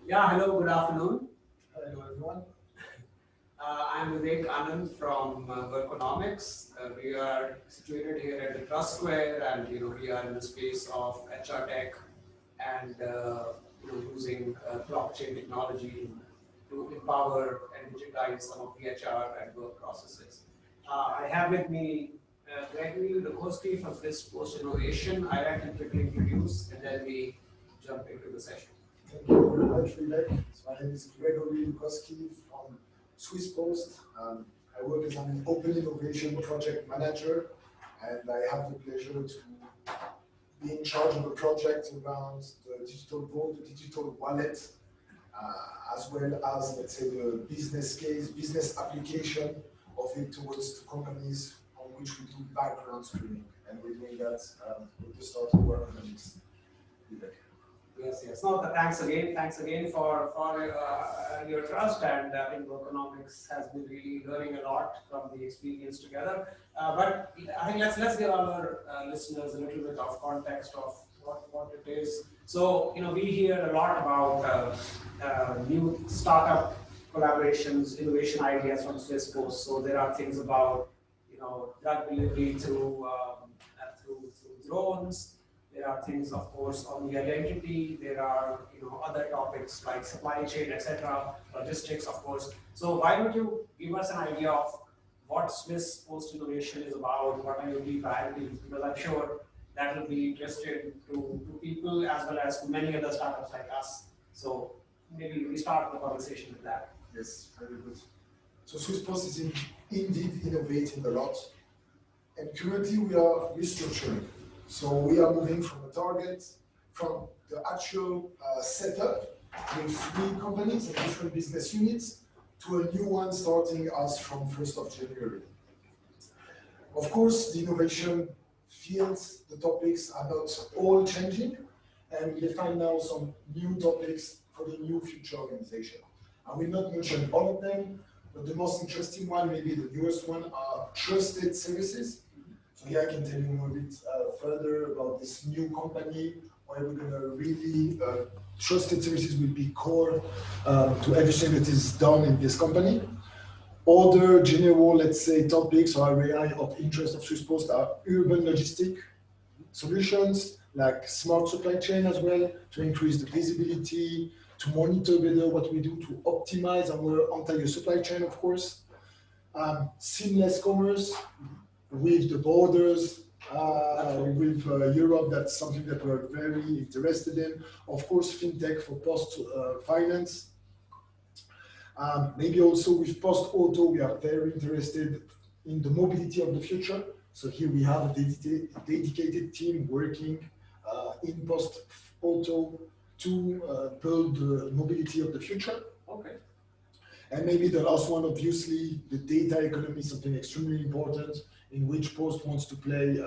Yeah, hello, good afternoon. Hello everyone. I'm Vivek Anand from Workonomix. We are situated here at the Trust Square, and we are in the space of HR tech and using blockchain technology to empower and digitize some of the HR and work processes. I have with me Gregory, Lukowski from this Post Innovation. I like to quickly introduce, and then we jump into the session. Thank you very much, Vivek. So my name is Gregory Lukowski from Swiss Post. I work as an open innovation project manager, and I have the pleasure to be in charge of a project around the digital vault, the digital wallet, as well as, let's say, the business case, business application of it towards the companies on which we do background screening. And we're doing that with the start of Workonomix. Vivek. Yes. No, thanks again for your trust, and I think Workonomix has been really learning a lot from the experience together. But I think let's give our listeners a little bit of context of what it is. So we hear a lot about new startup collaborations, innovation ideas from Swiss Post. So there are things about drug delivery through drones. There are things, of course, on the identity. There are other topics like supply chain, etc., logistics, of course. So why don't you give us an idea of what Swiss Post Innovation is about? What are your key priorities? Because I'm sure that will be interesting to people as well as to many other startups like us. So maybe we start the conversation with that. Yes, very good. So Swiss Post is indeed innovating a lot, and currently we are restructuring. So we are moving from a target, from the actual setup with 3 companies and different business units to a new one starting as from 1st of January. Of course, the innovation fields, the topics are not all changing, and we define now some new topics for the new future organization. I will not mention all of them, but the most interesting one, maybe the newest one, are trusted services. So here I can tell you a bit further about this new company, where we're going to really, trusted services will be core to everything that is done in this company. Other general, let's say, topics or area of interest of Swiss Post are urban logistic solutions, like smart supply chain as well, to increase the visibility, to monitor better what we do, to optimize our entire supply chain, of course. Seamless commerce, with the borders, with Europe, that's something that we're very interested in. Of course, fintech for post-finance. Maybe also with post-auto, we are very interested in the mobility of the future. So here we have a dedicated team working in post-auto to build the mobility of the future. Okay. And maybe the last one, obviously, the data economy is something extremely important, in which Post wants to play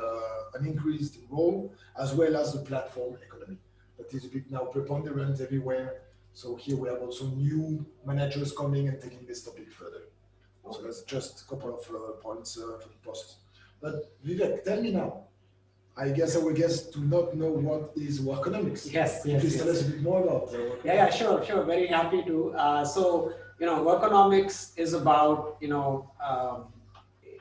an increased role, as well as the platform economy that is a bit now preponderant everywhere. So here we have also new managers coming and taking this topic further. Okay. So that's just a couple of points for the Post. But Vivek, tell me now. I guess our guests do not know what is Workonomix. Yes. Please tell us a bit more about Yeah, sure. Very happy to. So Workonomix is about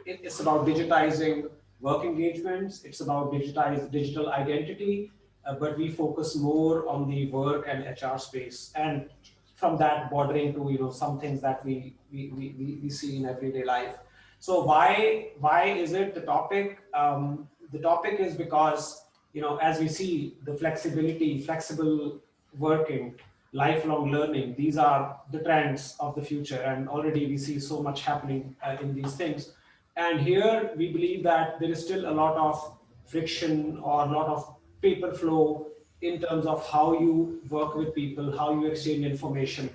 it's about digitizing work engagements. It's about digital identity, but we focus more on the work and HR space, and from that bordering to some things that we see in everyday life. So why is it the topic? The topic is because as we see the flexibility, flexible working, lifelong learning, these are the trends of the future, and already we see so much happening in these things. And here we believe that there is still a lot of friction or a lot of paper flow in terms of how you work with people, how you exchange information.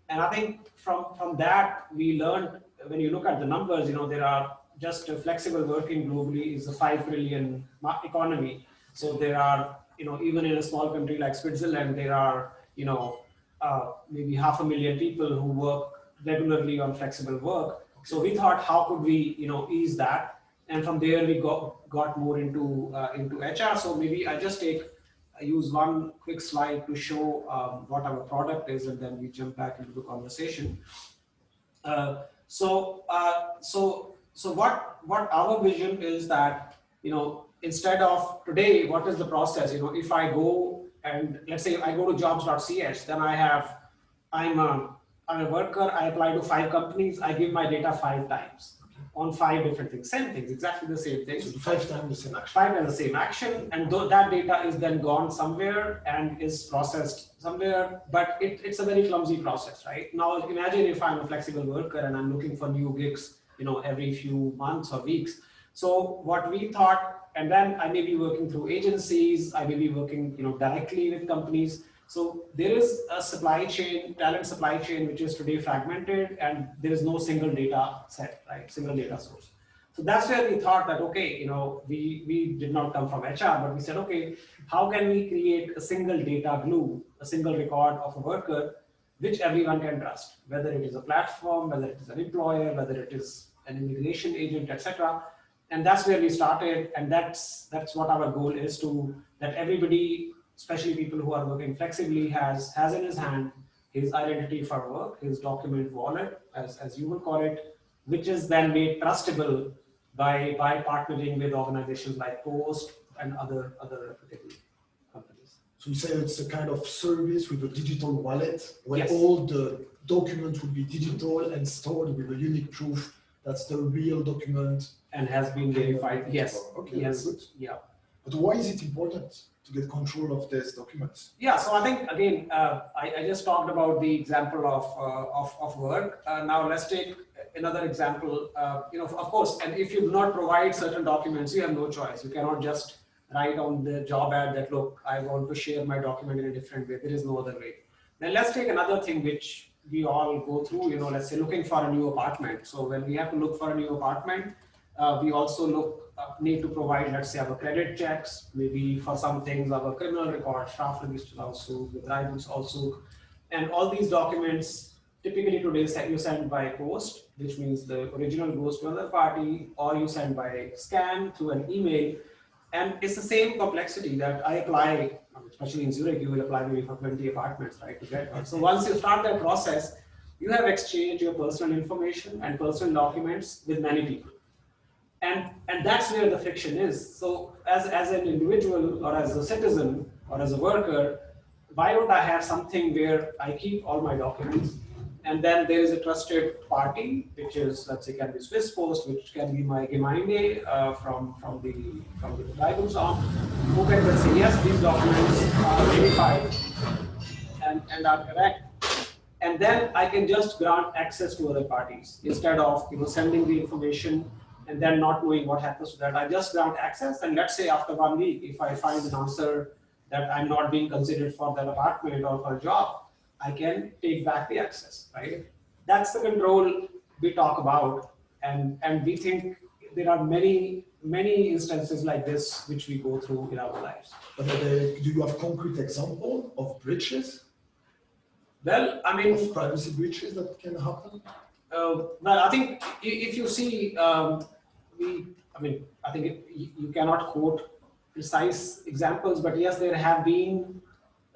And I think from that we learned, when you look at the numbers, there are just flexible working globally is a 5 trillion economy. So there are, even in a small country like Switzerland, there are, maybe 500,000 people who work regularly on flexible work. So we thought, how could we, ease that? And from there we got more into HR. So maybe I just take use one quick slide to show what our product is, and then we jump back into the conversation. So what our vision is that, instead of today, what is the process? If I go and let's say I go to jobs.ch, then I'm a worker. I apply to 5 companies. I give my data 5 times on 5 different things, same things, exactly the same thing. So 5 times the same action. 5 times the same action, and that data is then gone somewhere and is processed somewhere, but it's a very clumsy process, right? Now imagine if I'm a flexible worker and I'm looking for new gigs, every few months or weeks. So what we thought, and then I may be working through agencies, I may be working, directly with companies. So there is a supply chain, talent supply chain, which is today fragmented, and there is no single data set, right? Single data source. So that's where we thought that, okay, we did not come from HR, but we said, okay, how can we create a single data glue, a single record of a worker, which everyone can trust, whether it is a platform, whether it is an employer, whether it is an immigration agent, etc. And that's where we started, and that's what our goal is, to that everybody, especially people who are working flexibly, has in his hand his identity for work, his document wallet, as you would call it, which is then made trustable by partnering with organizations like Post and other reputable companies. So you say it's a kind of service with a digital wallet where Yes. all the documents will be digital and stored with a unique proof that's the real document. And has been verified. Yes. Okay, yes. good. Yeah. But why is it important to get control of these documents? Yeah, so I think, again, I just talked about the example of work. Now let's take another example. Of course, and if you do not provide certain documents, you have no choice. You cannot just write on the job ad that, look, I want to share my document in a different way. There is no other way. Then let's take another thing which we all go through, let's say looking for a new apartment. So when we have to look for a new apartment, we also need to provide, let's say, our credit checks, maybe for some things, our criminal record, staff register also, the drivers also. And all these documents, typically today you send by post, which means the original goes to another party, or you send by scan through an email. And it's the same complexity that I apply, especially in Zurich, you will apply maybe for 20 apartments, right, to get one. So once you start that process, you have exchanged your personal information and personal documents with many people. And that's where the friction is. So as an individual or as a citizen or as a worker, why don't I have something where I keep all my documents, and then there is a trusted party, which is, let's say, can be Swiss Post, which can be my Gemeinde from the tribal arm, who can then say, yes, these documents are verified and are correct. And then I can just grant access to other parties instead of sending the information and then not knowing what happens to that. I just grant access, and let's say after 1 week, if I find an answer that I'm not being considered for that apartment or for a job, I can take back the access, right? That's the control we talk about, and we think there are many instances like this which we go through in our lives. But do you have concrete example of breaches? Well, I mean, of privacy breaches that can happen? Well, I think if you see, I think you cannot quote precise examples, but yes, there have been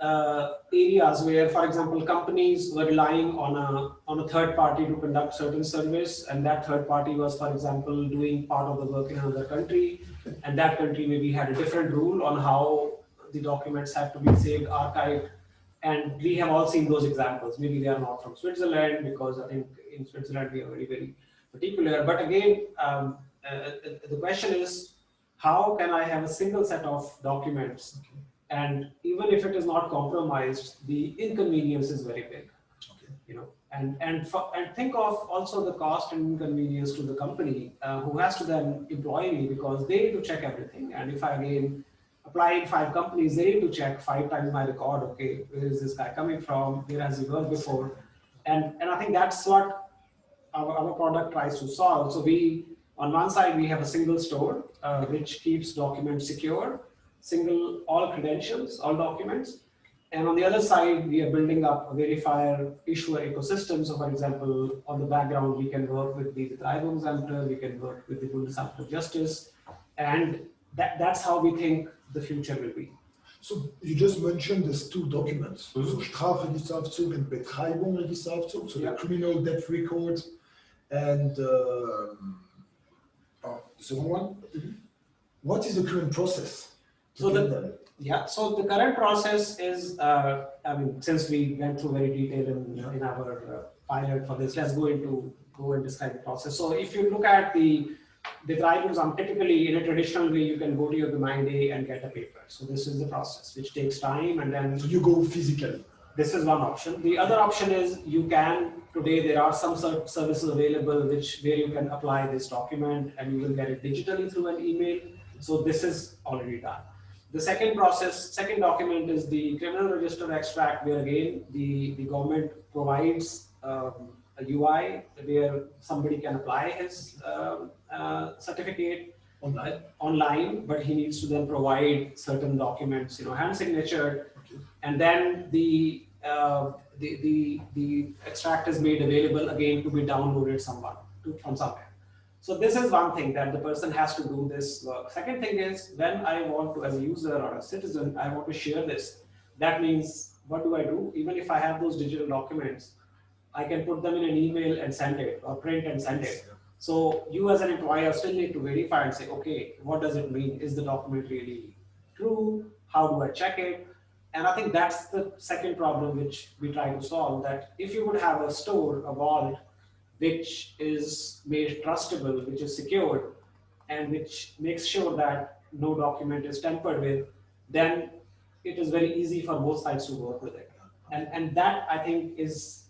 areas where, for example, companies were relying on a third party to conduct certain service, and that third party was, for example, doing part of the work in another country, and that country maybe had a different rule on how the documents have to be saved, archived. And we have all seen those examples. Maybe they are not from Switzerland, because I think in Switzerland we are very, very particular. But again, the question is, how can I have a single set of documents? Okay. And even if it is not compromised, the inconvenience is very big. Okay. And think of also the cost and inconvenience to the company who has to then employ me, because they need to check everything. And if I again apply in 5 companies, they need to check 5 times my record. Okay, where is this guy coming from? Where has he worked before? And I think that's what our product tries to solve. So we, on one side, we have a single store which keeps documents secure, single all credentials, all documents. And on the other side, we are building up a verifier issuer ecosystem. So for example, on the background, we can work with the Betreibungsämter, we can work with the Bundesamt for Justice, and that's how we think the future will be. So you just mentioned these two documents. Mhm. So Strafregisterauszug and Betreibungsregisterauszug, so Yeah. the criminal debt record and the second one. Mhm. What is the current process to So get them? Yeah, so the current process is, I mean, since we went through very detailed in our pilot for this, let's go and describe the process. So if you look at the Treibungsamt, typically in a traditional way, you can go to your Gemeinde and get a paper. So this is the process, which takes time, and then So you go physically. this is one option. The other option is you can, today there are some services available where you can apply this document and you will get it digitally through an email. So this is already done. The second document is the criminal register extract, where again the government provides a UI where somebody can apply his certificate online, but he needs to then provide certain documents, hand signature, and then the extract is made available again to be downloaded from somewhere. So this is one thing that the person has to do this work. Second thing is, when I want to, as a user or a citizen, I want to share this. That means, what do I do? Even if I have those digital documents, I can put them in an email and send it, or print and send it. So you as an employer still need to verify and say, okay, what does it mean? Is the document really true? How do I check it? And I think that's the second problem which we try to solve, that if you would have a store, a vault, which is made trustable, which is secured, and which makes sure that no document is tampered with, then it is very easy for both sides to work with it. And that, I think, is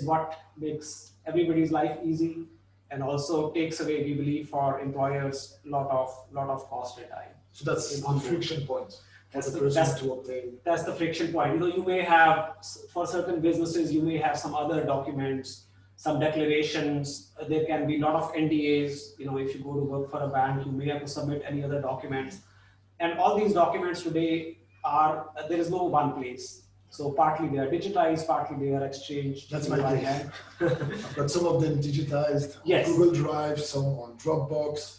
what makes everybody's life easy, and also takes away, we believe, for employers lot of cost and time. So that's the friction point for the That's person to obtain. That's the friction point. You may have, for certain businesses, you may have some other documents, some declarations. There can be a lot of NDAs. If you go to work for a bank, you may have to submit any other documents. And all these documents today there is no one place. So partly they are digitized, partly they are exchanged. That's my case. I've got some of them digitized, yes. Google Drive, some on Dropbox,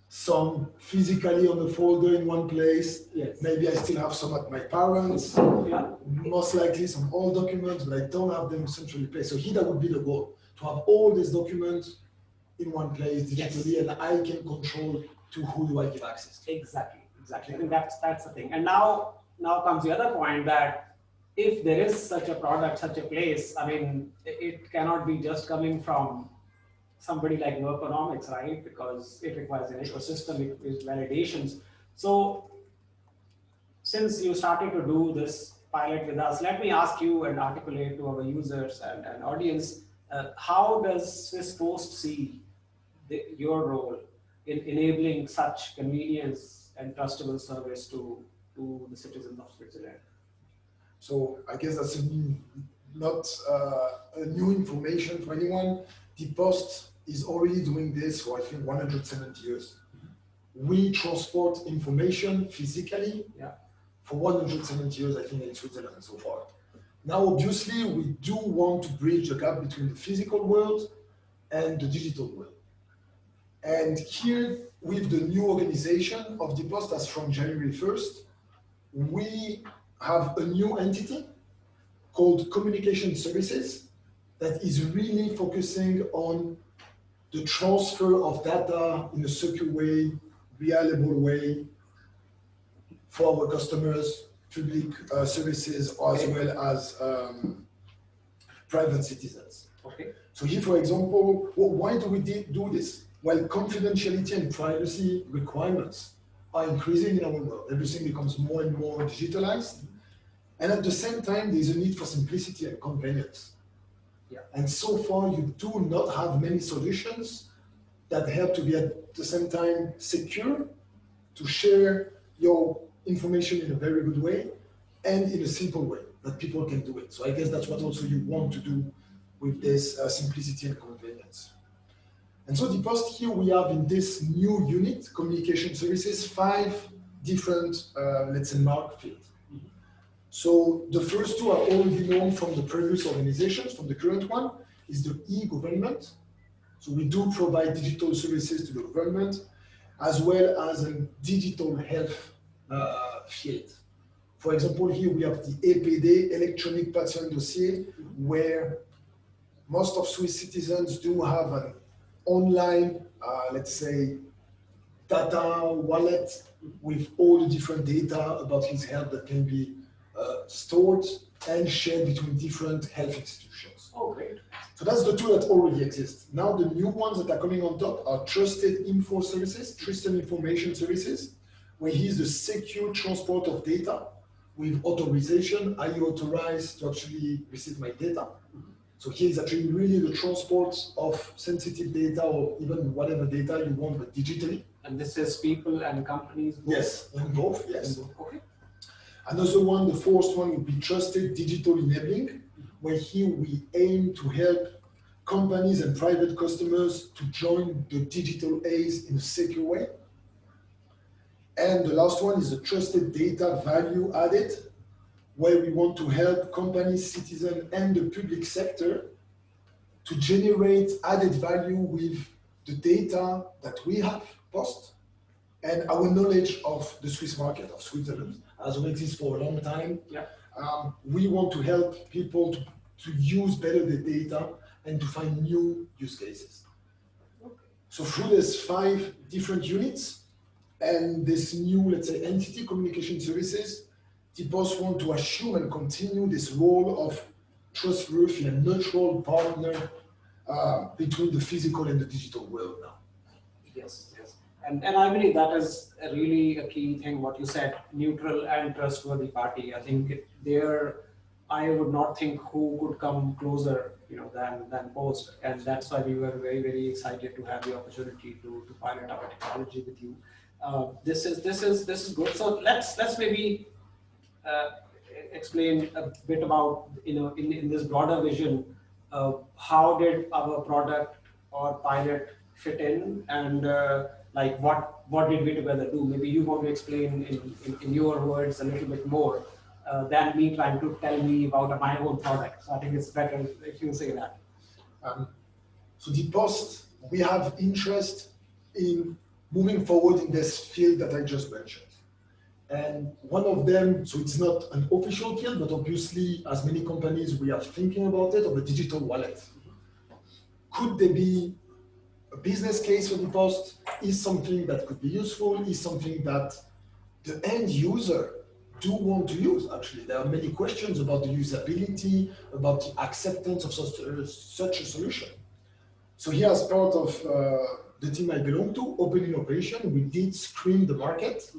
some physically on the folder in one place. Yes. Maybe I still have some at my parents. Yeah. Most likely some old documents, but I don't have them centrally placed. So here that would be the goal, to have all these documents in one place digitally, yes. And I can control to who do I give access to. Exactly. I think that's the thing. And now comes the other point, that if there is such a product, such a place, I mean, it cannot be just coming from somebody like Workonomix, right? Because it requires an ecosystem, it is validations. So since you started to do this pilot with us, let me ask you and articulate to our users and audience, how does Swiss Post see your role in enabling such convenience and trustable service to the citizens of Switzerland? So I guess that's not a new information for anyone. The Post is already doing this for, I think, 170 years. We transport information physically for 170 years, I think, in Switzerland so far. Now, obviously, we do want to bridge the gap between the physical world and the digital world. And here, with the new organization of the Post, as from January 1st, we have a new entity called Communication Services that is really focusing on the transfer of data in a secure way, reliable way for our customers, public services, as well as private citizens. Okay. So here, for example, why do we do this? Well, confidentiality and privacy requirements are increasing in our world. Everything becomes more and more digitalized. And at the same time, there's a need for simplicity and convenience. Yeah. And so far, you do not have many solutions that help to be at the same time secure, to share your information in a very good way, and in a simple way that people can do it. So I guess that's what also you want to do with this simplicity and convenience. And so the Post here, we have in this new unit, Communication Services, 5 different, let's say, mark fields. So the first 2 are already known from the previous organizations. From the current one is the e-government. So we do provide digital services to the government, as well as a digital health field For example, here we have the EPD, electronic patient dossier, where most of Swiss citizens do have an online, let's say, data wallet with all the different data about his health that can be stored and shared between different health institutions. Oh, great. So that's the tool that already exists. Now the new ones that are coming on top are trusted info services, trusted information services, where here's the secure transport of data with authorization. Are you authorized to actually receive my data? So here is actually really the transport of sensitive data or even whatever data you want, but digitally. And this is people and companies? Both? Yes, in both, yes. In both. Okay. Another one, the fourth one, would be trusted digital enabling, where here we aim to help companies and private customers to join the digital age in a secure way. And the last one is the trusted data value added, where we want to help companies, citizens, and the public sector to generate added value with the data that we have post and our knowledge of the Swiss market, of Switzerland, as we exist for a long time. Yeah. We want to help people to use better the data and to find new use cases. Okay. So through these 5 different units and this new, let's say, entity communication services, the boss want to assume and continue this role of trustworthy and neutral partner between the physical and the digital world now. Yes, yes. And I believe that is really a key thing, what you said, neutral and trustworthy party. I think I would not think who could come closer, than Post. And that's why we were very, very excited to have the opportunity to pilot our technology with you. This is good. So let's maybe explain a bit about, in this broader vision, how did our product or pilot fit in, and like what did we together do? Maybe you want to explain in your words a little bit more than me trying to tell me about my own product. So I think it's better if you say that. So the Post, we have interest in moving forward in this field that I just mentioned. And one of them, so it's not an official field, but obviously, as many companies, we are thinking about it, of a digital wallet. Could there be a business case for the Post? Is something that could be useful? Is something that the end user do want to use? Actually, there are many questions about the usability, about the acceptance of such a solution. So here, as part of the team I belong to, Open Innovation, we did screen the market.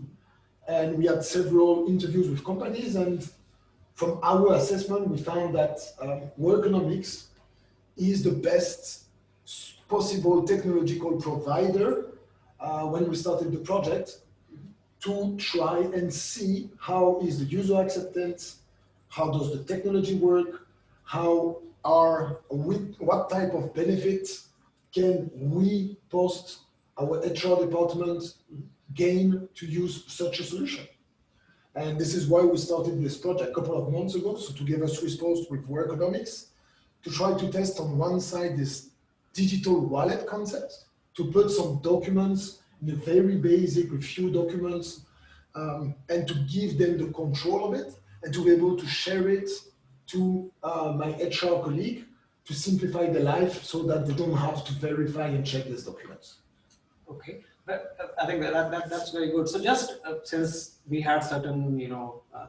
And we had several interviews with companies, and from our assessment, we found that Workonomix is the best possible technological provider when we started the project to try and see how is the user acceptance, how does the technology work, what type of benefits can we Post, our HR department, gain to use such a solution. And this is why we started this project a couple of months ago, so together Swiss Post with Workonomix, to try to test on one side this digital wallet concept, to put some documents in a very basic, with few documents, and to give them the control of it, and to be able to share it to my HR colleague to simplify their life so that they don't have to verify and check these documents. Okay. But I think that's very good. So just since we had certain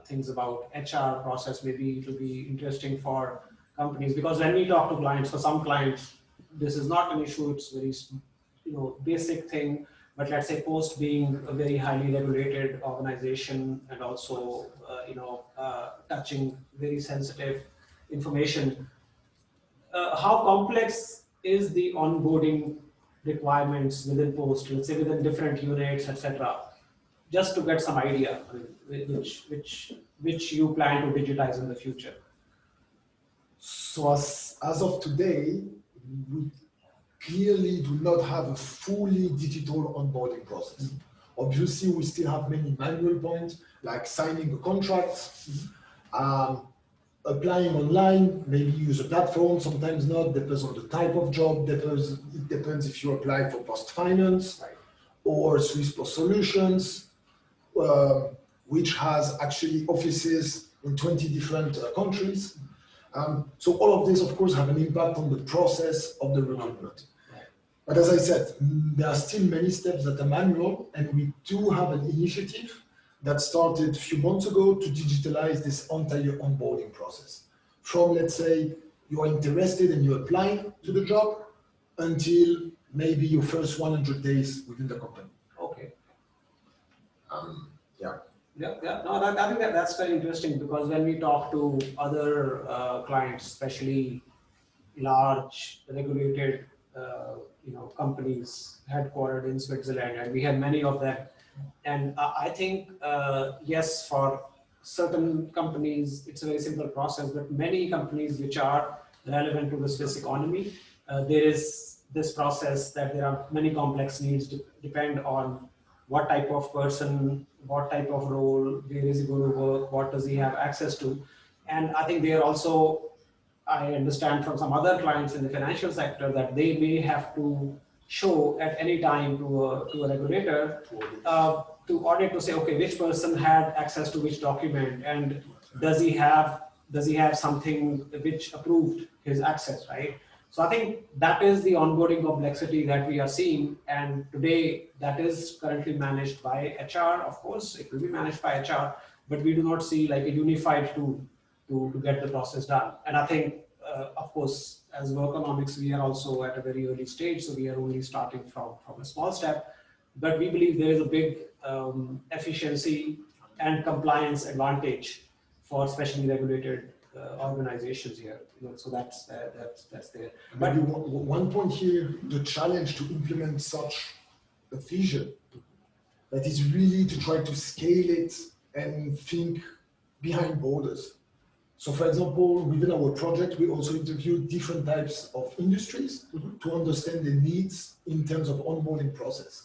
things about HR process, maybe it will be interesting for companies, because when we talk to clients, for some clients, this is not an issue. It's very basic thing. But let's say Post being a very highly regulated organization and also touching very sensitive information, how complex is the onboarding requirements within Post, let's say within different units, etc., just to get some idea, which you plan to digitize in the future? So as of today, we clearly do not have a fully digital onboarding process. Obviously, we still have many manual points, like signing a contract, applying online, maybe use a platform, sometimes not, depends on the type of job, it depends if you apply for Post Finance or Swiss Post Solutions, which has actually offices in 20 different countries. So all of this, of course, have an impact on the process of the recruitment. But as I said, there are still many steps that are manual, and we do have an initiative that started a few months ago to digitalize this entire onboarding process. From, let's say, you're interested and you apply to the job until maybe your first 100 days within the company. Okay. Yeah. Yeah. No, I think that's very interesting, because when we talk to other clients, especially large regulated companies headquartered in Switzerland, and we have many of them. And I think yes, for certain companies it's a very simple process, but many companies which are relevant to the Swiss economy, there is this process that there are many complex needs depend on what type of person, what type of role, where is he going to work, what does he have access to. And I think they are also, I understand from some other clients in the financial sector, that they may have to show at any time to a regulator to audit, to say, okay, which person had access to which document, and does he have something which approved his access, right? So I think that is the onboarding complexity that we are seeing, and today that is currently managed by HR. Of course, it will be managed by HR, but we do not see like a unified tool to get the process done. And I think, of course, as Workonomix, we are also at a very early stage, so we are only starting from a small step. But we believe there is a big efficiency and compliance advantage for especially regulated organizations here. So that's there. But one point here, the challenge to implement such a vision, that is really to try to scale it and think behind borders. So for example, within our project, we also interviewed different types of industries to understand the needs in terms of onboarding process.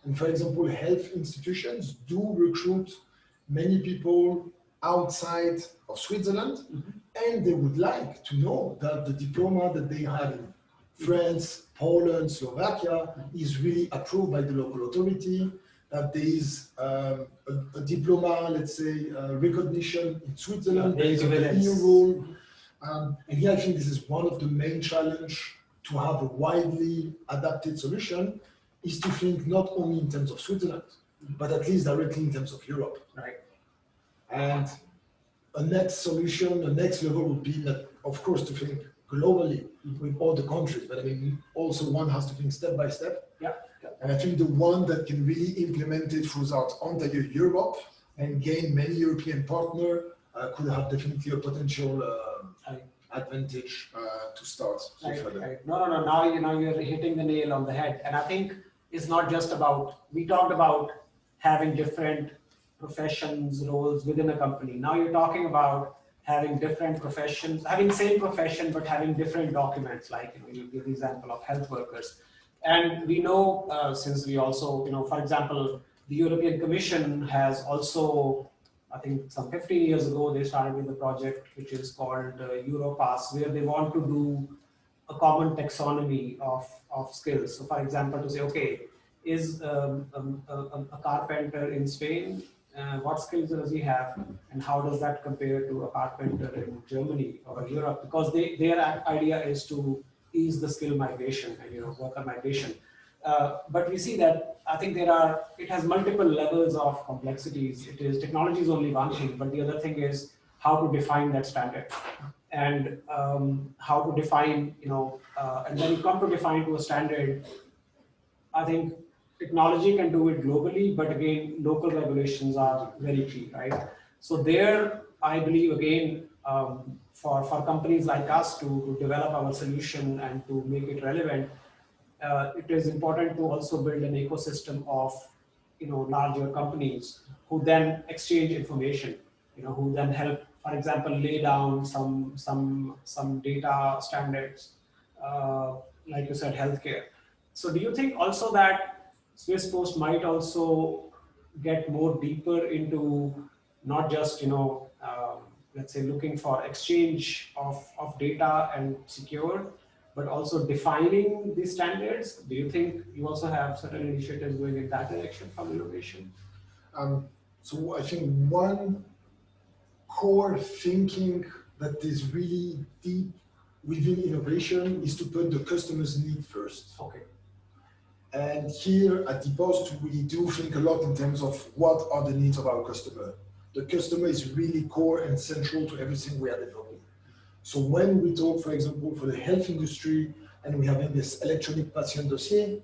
And for example, health institutions do recruit many people outside of Switzerland, and they would like to know that the diploma that they have in France, Poland, Slovakia is really approved by the local authority, that there is a diploma, let's say, recognition in Switzerland based on the EU rule. And here I think this is one of the main challenge to have a widely adapted solution, is to think not only in terms of Switzerland, but at least directly in terms of Europe. Right. And a next solution, the next level would be that, of course, to think globally with all the countries, but I mean, also one has to think step by step. Yeah. And I think the one that can really implement it throughout entire Europe and gain many European partners could have definitely a potential advantage to start. Right. No. Now you're hitting the nail on the head. And I think it's not just about, we talked about having different professions, roles within a company. Now you're talking about having different professions, having same profession, but having different documents, like, you give the example of health workers. And we know, since we also, for example, the European Commission has also, I think some 15 years ago, they started with a project which is called Europass, where they want to do a common taxonomy of skills. So for example, to say, okay, is a carpenter in Spain, what skills does he have, and how does that compare to a carpenter in Germany or Europe? Because their idea is to ease the skill migration and worker migration. But we see that I think it has multiple levels of complexities. Technology is only one thing, but the other thing is how to define that standard, and how to define, and when you come to define to a standard, I think technology can do it globally, but again, local regulations are very key, right? So there, I believe, again, for companies like us to develop our solution and to make it relevant, it is important to also build an ecosystem of larger companies who then exchange information, who then help, for example, lay down some data standards, like you said, healthcare. So do you think also that Swiss Post might also get more deeper into not just let's say looking for exchange of data and secure, but also defining these standards? Do you think you also have certain initiatives going in that direction from innovation? So I think one core thinking that is really deep within innovation is to put the customer's need first. Okay. And here at the Post, we do think a lot in terms of what are the needs of our customer. The customer is really core and central to everything we are developing. So when we talk, for example, for the health industry, and we have in this electronic patient dossier,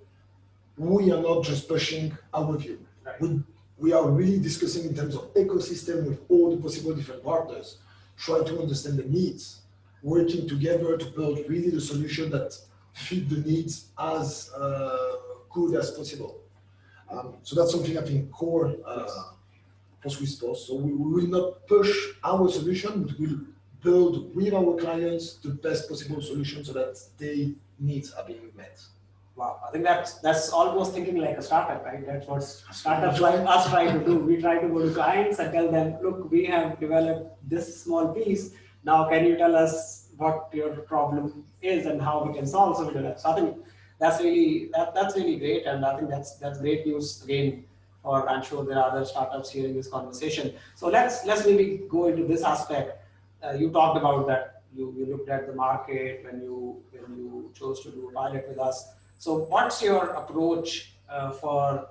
we are not just pushing our view. Right. We are really discussing in terms of ecosystem with all the possible different partners, try to understand the needs, working together to build really the solution that fit the needs as good as possible. So that's something I think core for Swiss Post. So we will not push our solution, but we'll build with our clients the best possible solution so that their needs are being met. Wow, I think that's almost thinking like a startup, right? That's what startups like us try to do. We try to go to clients and tell them, look, we have developed this small piece. Now, can you tell us what your problem is and how we can solve some of it? So I think that's really great, and I think that's great news again. Or I'm sure there are other startups hearing this conversation. So let's maybe go into this aspect. You talked about that. You looked at the market when you chose to do a pilot with us. So what's your approach for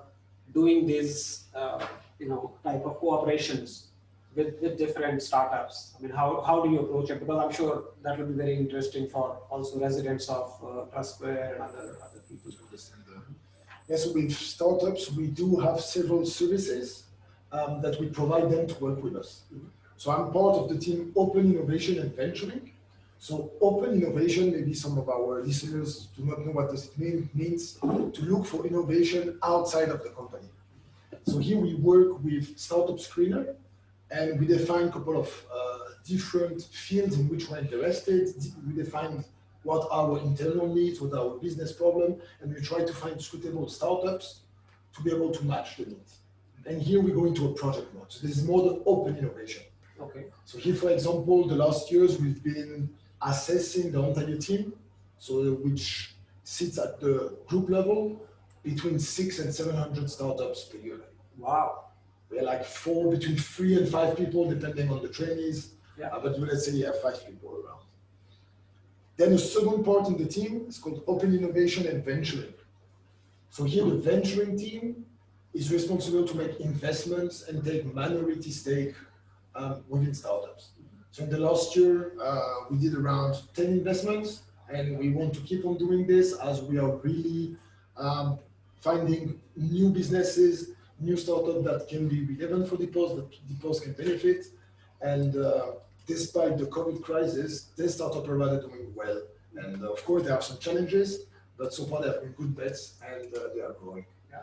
doing these type of cooperations with different startups? I mean, how do you approach it? Because I'm sure that will be very interesting for also residents of Trustworthy and other people to understand. Yes, with startups, we do have several services that we provide them to work with us. Mm-hmm. So I'm part of the team Open Innovation and Venturing. So open innovation, maybe some of our listeners do not know what does it mean. It means to look for innovation outside of the company. So here we work with Startup Screener, and we define a couple of different fields in which we're interested. We define what are our internal needs, what are our business problem, and we try to find suitable startups to be able to match the needs. And here we go into a project mode. So this is more the open innovation. Okay. So here, for example, the last years we've been assessing the entire team, so which sits at the group level between 600 and 700 startups per year. Wow. We're like between 3 and 5 people, depending on the trainees. Yeah. But let's say you have 5 people around. Then the second part in the team is called Open Innovation and Venturing. So here the venturing team is responsible to make investments and take minority stake within startups. So in the last year, we did around 10 investments, and we want to keep on doing this as we are really finding new businesses, new startups that can be relevant for the Post, that the Post can benefit. And despite the COVID crisis, this startup are rather doing well. And of course, they have some challenges, but so far they have been good bets and they are growing. Yeah.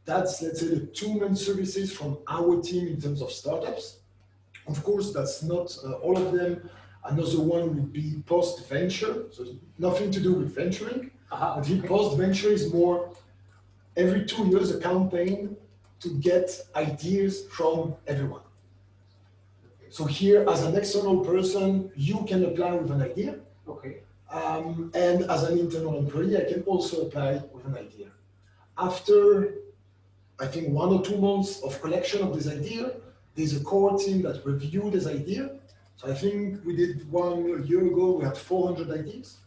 That's, let's say, the 2 main services from our team in terms of startups. Of course, that's not all of them. Another one would be post-venture, so nothing to do with venturing. But here, post-venture is more every 2 years a campaign to get ideas from everyone. So here, as an external person, you can apply with an idea. Okay. And as an internal employee, I can also apply with an idea. After, I think, 1 or 2 months of collection of this idea, there's a core team that reviewed this idea. So I think we did 1 year ago, we had 400 ideas.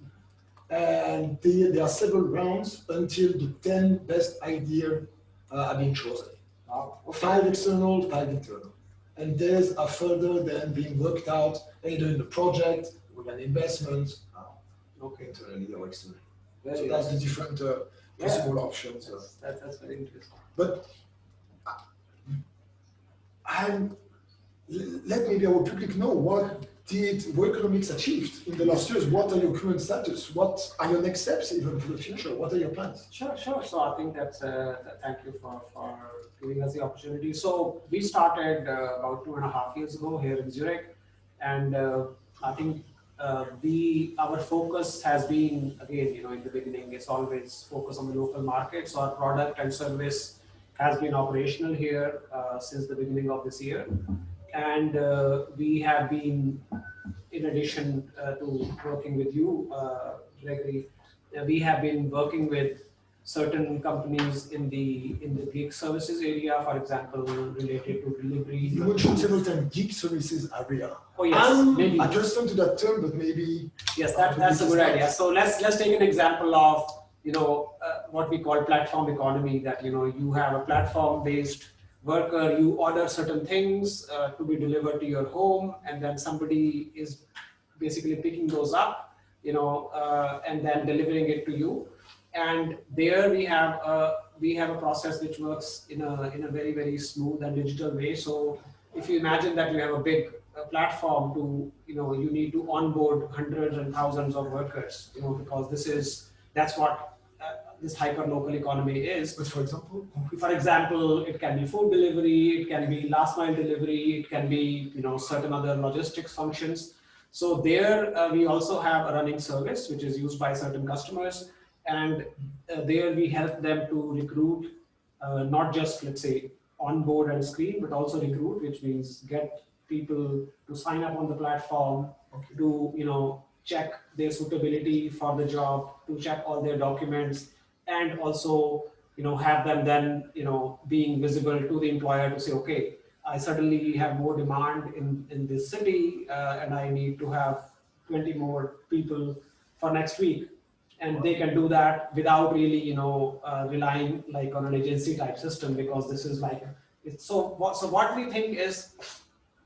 And there are several rounds until the 10 best ideas are being chosen. Wow. 5 external, 5 internal. And these are further then being worked out either in the project with an investment, internally or externally. So that's the different possible options. That's very interesting. But let maybe our public know, what did Workonomix achieved in the last years? What are your current status? What are your next steps even for the future? What are your plans? Sure. So I think that's thank you for giving us the opportunity. So we started about 2.5 years ago here in Zurich, and I think our focus has been, again, in the beginning, it's always focus on the local market. So our product and service has been operational here since the beginning of this year. And we have been, in addition to working with you, Gregory, we have been working with certain companies in the gig services area, for example, related to delivery. You mentioned several times gig services area. Oh yes, I'm maybe. adjusted to that term, but maybe. Yes, that's a good idea. So let's take an example of what we call platform economy. That you have a platform-based worker, you order certain things to be delivered to your home, and then somebody is basically picking those up, and then delivering it to you. And there we have a process which works in a very, very smooth and digital way. So if you imagine that you have a big platform to, you need to onboard hundreds and thousands of workers, because that's what this hyper local economy is. But for example, it can be food delivery, it can be last mile delivery, it can be, certain other logistics functions. So there we also have a running service which is used by certain customers, and there we help them to recruit, not just, let's say, onboard and screen, but also recruit, which means get people to sign up on the platform, to check their suitability for the job, to check all their documents, and also have them then being visible to the employer to say, okay, I suddenly have more demand in this city, and I need to have 20 more people for next week. And they can do that without really, relying like on an agency type system, because this is like, so what we think is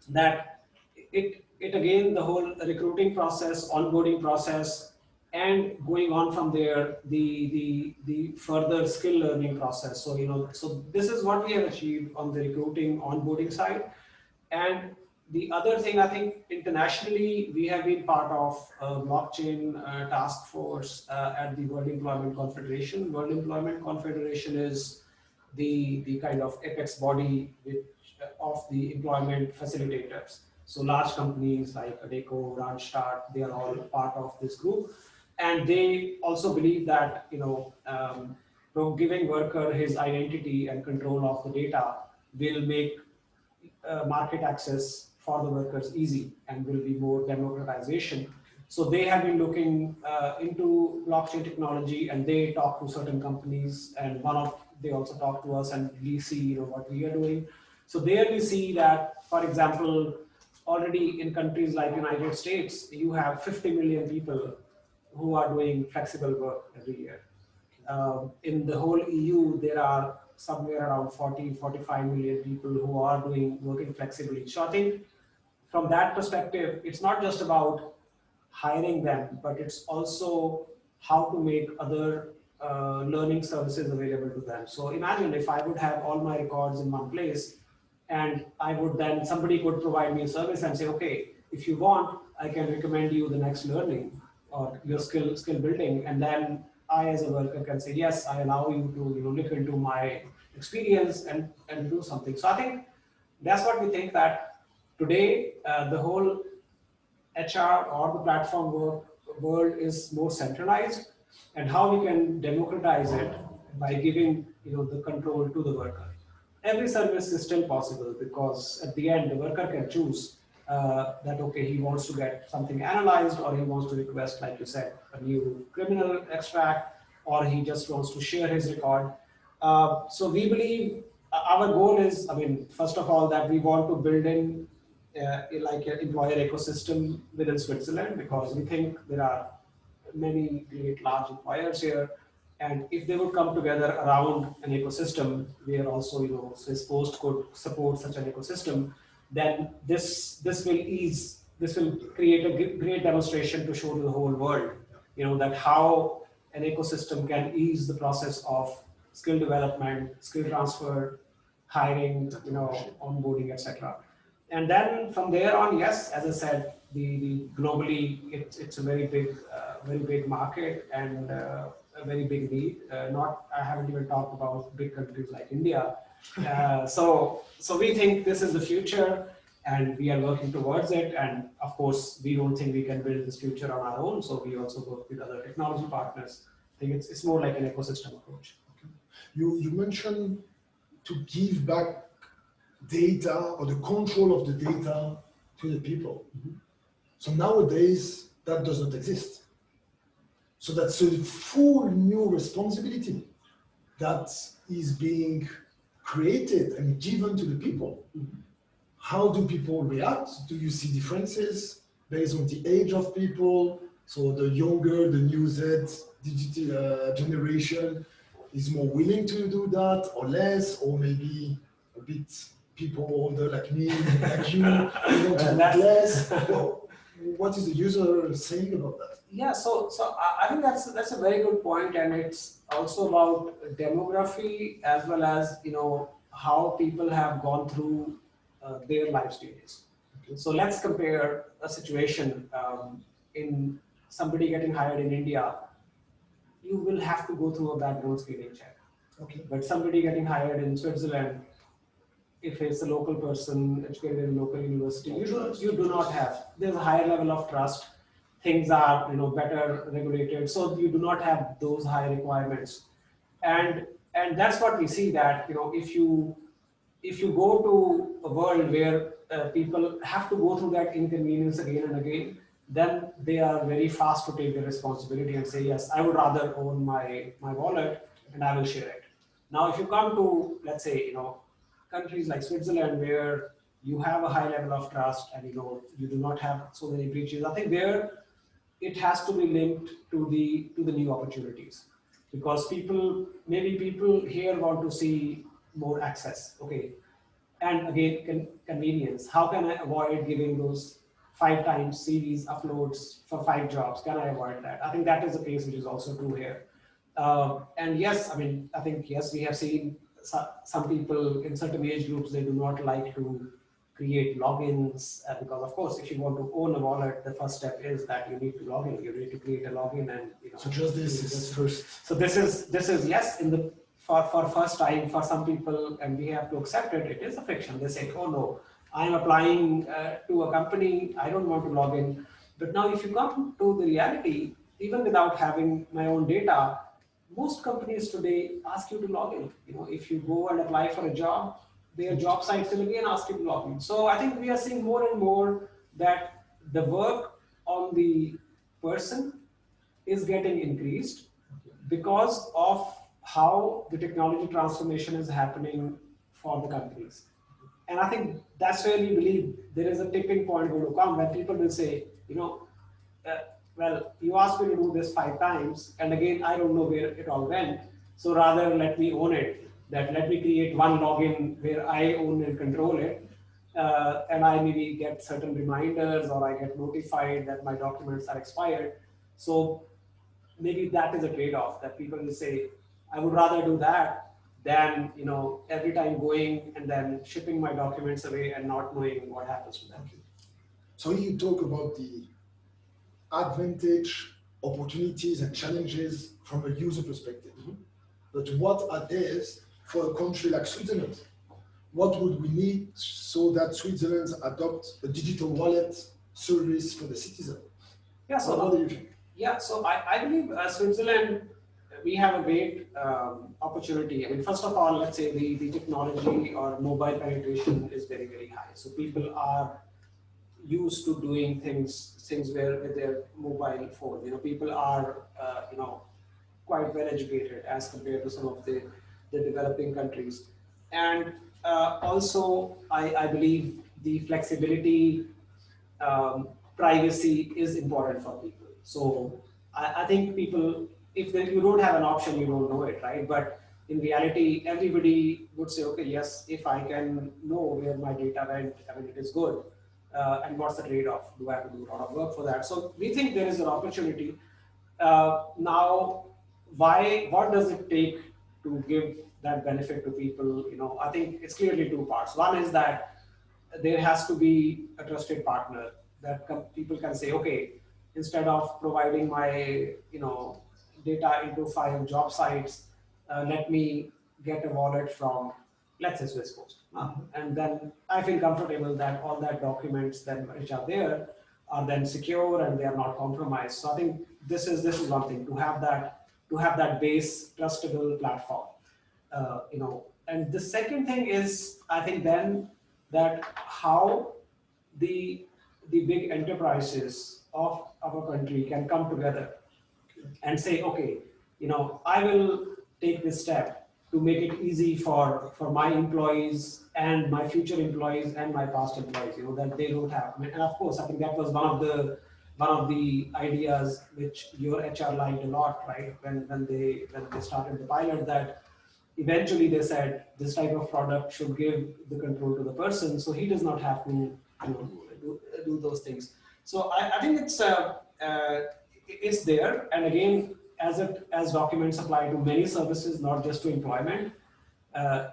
that it again, the whole recruiting process, onboarding process, and going on from there, the further skill learning process. So so this is what we have achieved on the recruiting onboarding side. And the other thing, I think internationally, we have been part of a blockchain task force at the World Employment Confederation. World Employment Confederation is the kind of apex body of the employment facilitators. So large companies like Adecco, Randstad, they are all part of this group. And they also believe that, giving worker his identity and control of the data will make market access for the workers easy and will be more democratization. So they have been looking into blockchain technology, and they talk to certain companies, and they also talk to us, and we see what we are doing. So there we see that, for example, already in countries like United States, you have 50 million people who are doing flexible work every year. In the whole EU, there are somewhere around 45 million people who are working flexibly. So I think from that perspective, it's not just about hiring them, but it's also how to make other learning services available to them. So imagine if I would have all my records in one place, and somebody could provide me a service and say, okay, if you want, I can recommend you the next learning or your skill building, and then I as a worker can say, yes, I allow you to look into my experience and do something. So I think that's what we think, that today the whole HR or the platform world is more centralized, and how we can democratize it by giving the control to the worker. Every service is still possible, because at the end the worker can choose that okay, he wants to get something analyzed, or he wants to request, like you said, a new criminal extract, or he just wants to share his record. So we believe our goal is, first of all, that we want to build in like an employer ecosystem within Switzerland, because we think there are many great large employers here, and if they would come together around an ecosystem where also Swiss Post could support such an ecosystem, then this will create a great demonstration to show to the whole world that how an ecosystem can ease the process of skill development, skill transfer, hiring, onboarding, etc. And then from there on, yes, as I said, the globally it's a very big market, and a very big need. I haven't even talked about big countries like India. So we think this is the future, and we are working towards it. And of course, we don't think we can build this future on our own. So we also work with other technology partners. I think it's more like an ecosystem approach. Okay. You mentioned to give back data, or the control of the data, to the people. Mm-hmm. So nowadays that does not exist. So that's a full new responsibility. that is being created and given to the people, how do people react? Do you see differences based on the age of people? So the younger, the new Z digital generation is more willing to do that, or less, or maybe a bit people older like me, like you want to do it less. Well, what is the user saying about that? Yeah, so I think that's a very good point, and it's also about demography as well as how people have gone through their life stages. Okay. So let's compare a situation in somebody getting hired in India. You will have to go through a background screening check. Okay. But somebody getting hired in Switzerland, if it's a local person educated in a local university, you do not have. There's a higher level of trust. Things are better regulated, so you do not have those high requirements, and that's what we see that if you go to a world where people have to go through that inconvenience again and again, then they are very fast to take the responsibility and say, yes, I would rather own my wallet and I will share it. Now, if you come to, let's say, countries like Switzerland where you have a high level of trust and you do not have so many breaches, I think there it has to be linked to the new opportunities, because people here want to see more access. Okay, and again, convenience. How can I avoid giving those 5 times CVs uploads for 5 jobs? Can I avoid that? I think that is the case which is also true here. And yes, I think yes, we have seen some people in certain age groups, they do not like to create logins, because of course, if you want to own a wallet, the first step is that you need to log in. You need to create a login, and So just this is first. so this is yes, in the for first time for some people, and we have to accept it. It is a friction. They say, oh no, I'm applying to a company. I don't want to log in. But now, if you come to the reality, even without having my own data, most companies today ask you to log in. If you go and apply for a job, their job sites will again ask you to log in. So I think we are seeing more and more that the work on the person is getting increased because of how the technology transformation is happening for the companies. And I think that's where we believe there is a tipping point going to come when people will say, uh, well, you asked me to do this 5 times, and again, I don't know where it all went. So rather, let me own it. That let me create one login where I own and control it, and I maybe get certain reminders or I get notified that my documents are expired. So maybe that is a trade-off that people will say, I would rather do that than every time going and then shipping my documents away and not knowing what happens to them. Okay. So you talk about the advantage, opportunities, and challenges from a user perspective. But what are these for a country like Switzerland? What would we need so that Switzerland adopt a digital wallet service for the citizen? Yeah, so what do you think? Yeah, so I believe Switzerland, we have a great opportunity. I mean, first of all, let's say the technology or mobile penetration is very, very high. So people are used to doing things where with their mobile phone. People are quite well educated as compared to some of the developing countries, and also I believe the flexibility, privacy is important for people. So I think people, if you don't have an option, you don't know it, right? But in reality, everybody would say, okay, yes, if I can know where my data went, I mean, it is good. And what's the trade-off? Do I have to do a lot of work for that? So we think there is an opportunity. Now, what does it take to give that benefit to people? I think it's clearly two parts. One is that there has to be a trusted partner that people can say, okay, instead of providing my data into 5 job sites, let me get a wallet from, let's say, Swiss Post. And then I feel comfortable that all that documents then which are there are then secure and they are not compromised. So I think this is one thing, to have that base trustable platform. And the second thing is, I think then that how the big enterprises of our country can come together and say, okay, I will take this step to make it easy for my employees and my future employees and my past employees, that they don't have. And of course, I think that was one of the ideas which your HR liked a lot, right? When they started the pilot, that eventually they said this type of product should give the control to the person, so he does not have to do those things. So I think it's there, and again, as documents apply to many services, not just to employment,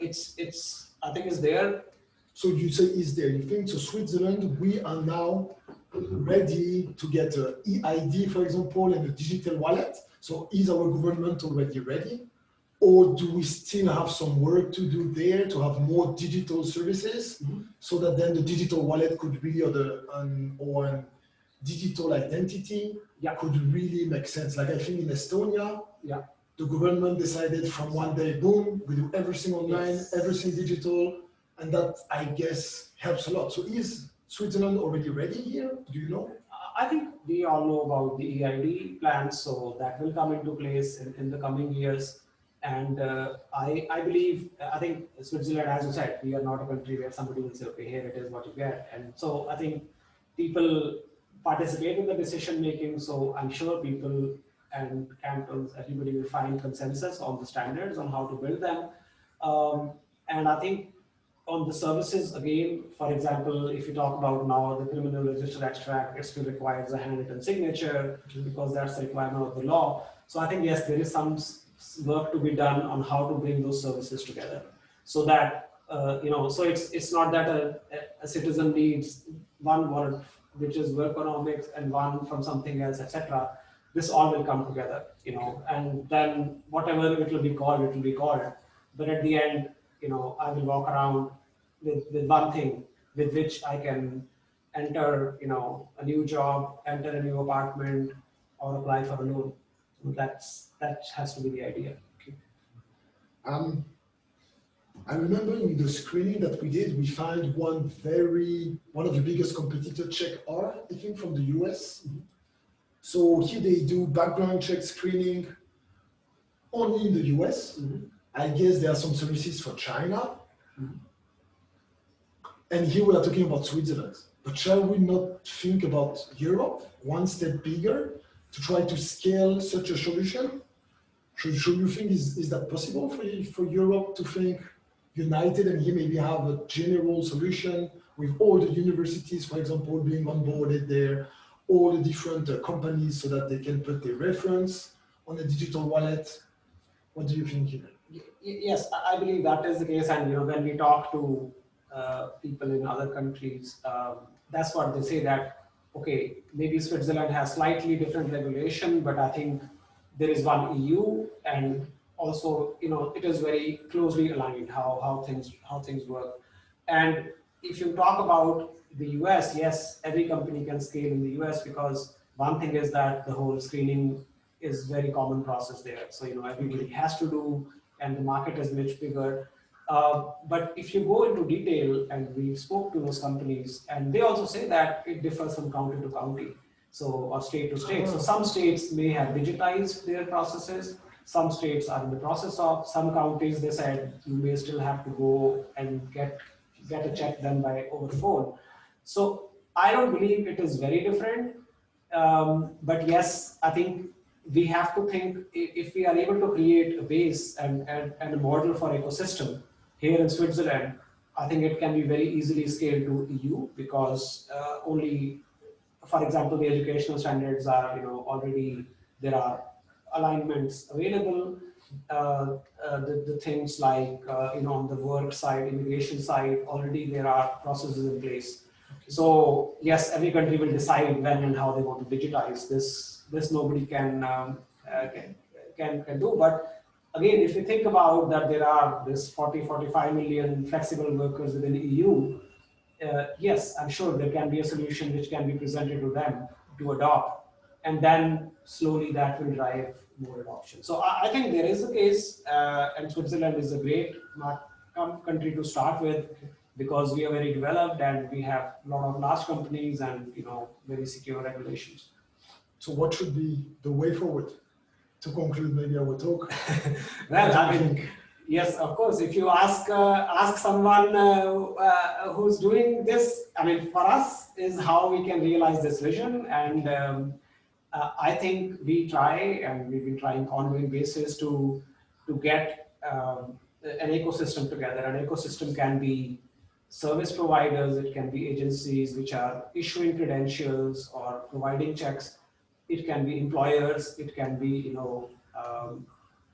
it's I think it's there. So you say is there? You think so? Switzerland, we are now ready to get an EID, for example, and a digital wallet. So is our government already ready? Or do we still have some work to do there to have more digital services, so that then the digital wallet could really, or a digital identity could really make sense? Like I think in Estonia, the government decided from one day, boom, we do everything online, everything digital, and that, I guess, helps a lot. So is Switzerland already ready here? Do you know? I think we all know about the EID plans, so that will come into place in the coming years. And I believe, I think Switzerland, as you said, we are not a country where somebody will say, okay, here it is what you get. And so I think people participate in the decision making. So I'm sure people and cantons, everybody will find consensus on the standards on how to build them. And I think on the services, again, for example, if you talk about now the criminal register extract, it still requires a handwritten signature because that's the requirement of the law. So I think, yes, there is some work to be done on how to bring those services together, so that so it's not that a citizen needs one wallet which is Workonomix and one from something else, etc. This all will come together, and then whatever it will be called. But at the end, I will walk around with one thing with which I can enter, a new job, enter a new apartment, or apply for a loan. That has to be the idea. Okay. I remember in the screening that we did, we found one of the biggest competitor, CheckR, I think, from the US. So here they do background check screening only in the US. I guess there are some services for China. And here we are talking about Switzerland. But shall we not think about Europe, one step bigger, to try to scale such a solution? Should you think, is that possible for Europe to think united and here maybe have a general solution with all the universities, for example, being onboarded there, all the different companies, so that they can put their reference on a digital wallet? What do you think here? Yes, I believe that is the case. And when we talk to people in other countries, that's what they say, that okay, maybe Switzerland has slightly different regulation, but I think there is one EU, and also it is very closely aligned how things work. And if you talk about the US, yes, every company can scale in the US, because one thing is that the whole screening is very common process there. So everybody has to do, and the market is much bigger. But if you go into detail, and we spoke to those companies, and they also say that it differs from county to county, or state to state. So some states may have digitized their processes. Some states are in the process of. Some counties, they said, you may still have to go and get a check done by over phone. So I don't believe it is very different. But yes, I think we have to think, if we are able to create a base and a model for ecosystem here in Switzerland, I think it can be very easily scaled to EU, because only, for example, the educational standards are, already there are alignments available. The things like, on the work side, immigration side, already there are processes in place. So yes, every country will decide when and how they want to digitize this. This nobody can do. But again, if you think about that, there are this 40-45 million flexible workers within the EU. Yes, I'm sure there can be a solution which can be presented to them to adopt, and then slowly that will drive more adoption. So I think there is a case, and Switzerland is a great country to start with, because we are very developed and we have a lot of large companies and very secure regulations. So what should be the way forward? To conclude maybe our talk. Well, I mean, Yes, of course. If you ask someone who's doing this, I mean, for us is how we can realize this vision. And I think we try, and we've been trying ongoing basis to get an ecosystem together. An ecosystem can be service providers, it can be agencies which are issuing credentials or providing checks. It can be employers, it can be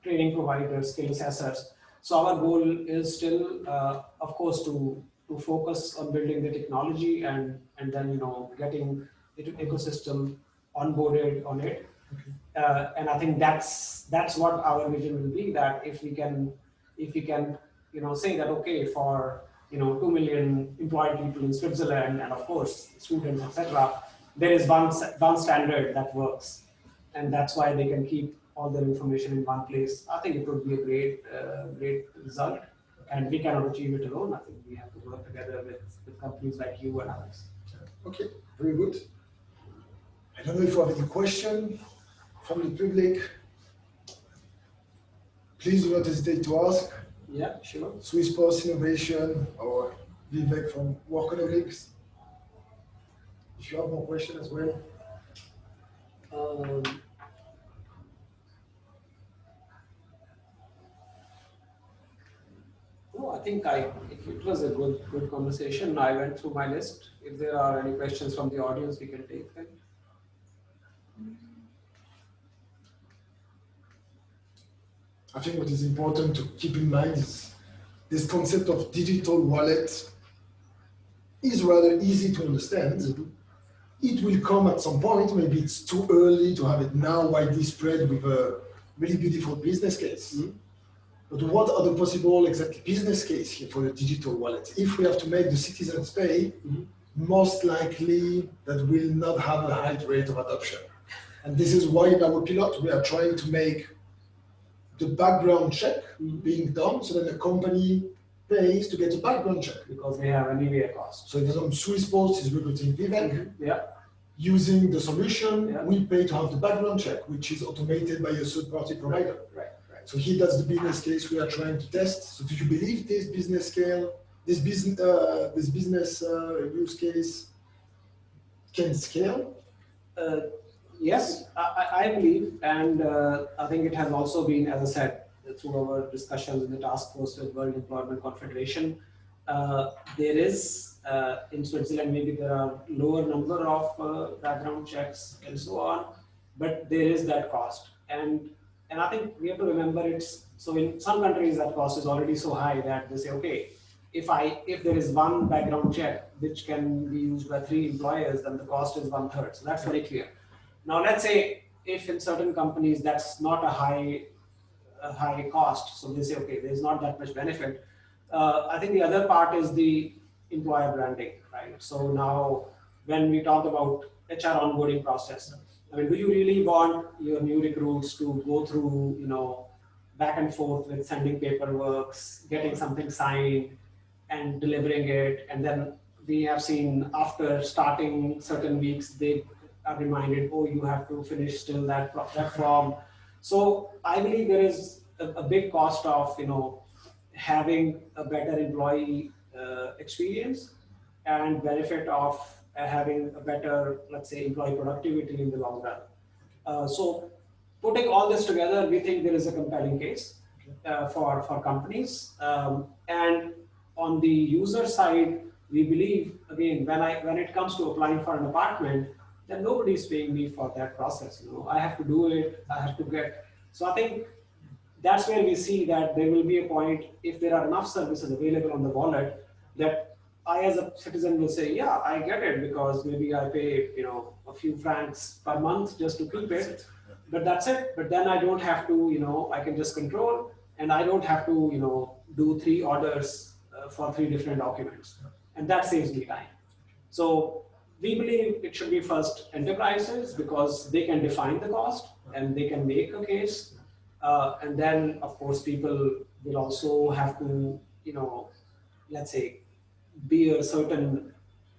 training providers, skill assessors. So our goal is still, of course, to focus on building the technology and then getting the ecosystem onboarded on it. And I think that's what our vision will be. That if we can say that okay, for 2 million employed people in Switzerland and of course students, etc., there is one standard that works, and that's why they can keep all their information in one place. I think it would be a great result, and we cannot achieve it alone. I think we have to work together with companies like you and others. Okay, very good. I don't know if you have any question from the public. Please do not hesitate to ask. Yeah, sure. Swiss Post Innovation or Vivek from Workonomix. If you have more questions as well. No, I think it was a good conversation. I went through my list. If there are any questions from the audience, we can take them. I think what is important to keep in mind is this concept of digital wallet is rather easy to understand. Mm-hmm. It will come at some point. Maybe it's too early to have it now widely spread with a really beautiful business case. Mm-hmm. But what are the possible exactly business case here for the digital wallet? If we have to make the citizens pay, mm-hmm. most likely that will not have a high rate of adoption. And this is why in our pilot we are trying to make the background check being done so that the company pays to get a background check. Because they have anyway a cost. So if some Swiss Post is recruiting Vivek, mm-hmm. yeah. using the solution, yeah. we pay to have the background check, which is automated by a third-party provider. Right. So here, that's the business case we are trying to test. So do you believe this business use case can scale? Yes, I believe, and I think it has also been, as I said, through our discussions in the task force with World Employment Confederation, there is, in Switzerland, maybe there are lower number of background checks and so on, but there is that cost. And I think we have to remember so in some countries that cost is already so high that they say, okay, if there is one background check which can be used by 3 employers, then the cost is 1/3. So that's very clear. Now let's say if in certain companies that's not a high cost, so they say, okay, there's not that much benefit. I think the other part is the employer branding, right? So now when we talk about HR onboarding process, I mean, do you really want your new recruits to go through, back and forth with sending paperwork, getting something signed and delivering it, and then we have seen after starting certain weeks, they are reminded, oh, you have to finish still that form. So I believe there is a big cost of, having a better employee experience and benefit of having a better, let's say, employee productivity in the long run. So putting all this together, we think there is a compelling case for companies. And on the user side, we believe, again, when it comes to applying for an apartment, then nobody is paying me for that process. I have to do it, I have to get. So I think that's where we see that there will be a point, if there are enough services available on the wallet, that I as a citizen will say, yeah, I get it, because maybe I pay, a few francs per month just to keep it, but that's it. But then I don't have to, I can just control, and I don't have to, do 3 orders for 3 different documents, and that saves me time. So we believe it should be first enterprises, because they can define the cost and they can make a case. And then, of course, people will also have to, let's say, bear a certain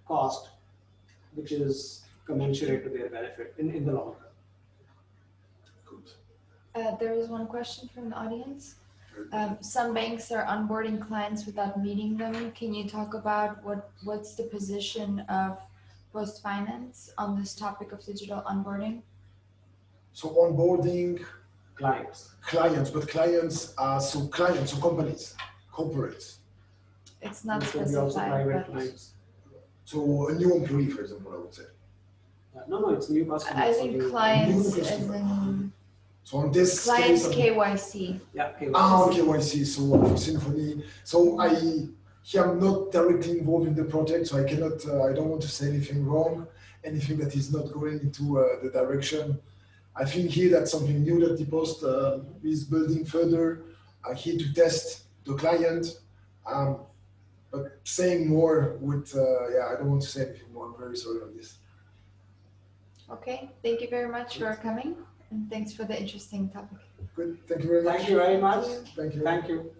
cost, which is commensurate to their benefit in the long run. Good. There is one question from the audience. Some banks are onboarding clients without meeting them. Can you talk about what's the position of Post Finance on this topic of digital onboarding? So onboarding Clients. but clients are so companies, corporates. It's not This will be also specified, private but clients. So a new employee, for example, I would say. No, it's new customers. I so think new- clients new as customer. in So on this clients case, KYC. Yeah, KYC. KYC, so for Symphony. So I'm not directly involved in the project, so I cannot, I don't want to say anything wrong, anything that is not going into the direction. I think here that's something new that the Post is building further. Here to test the client, but saying more would, I don't want to say anything more. I'm very sorry on this. Okay, thank you very much for coming, and thanks for the interesting topic. Good, thank you very much. Thank you very much. Thank you. Thank you.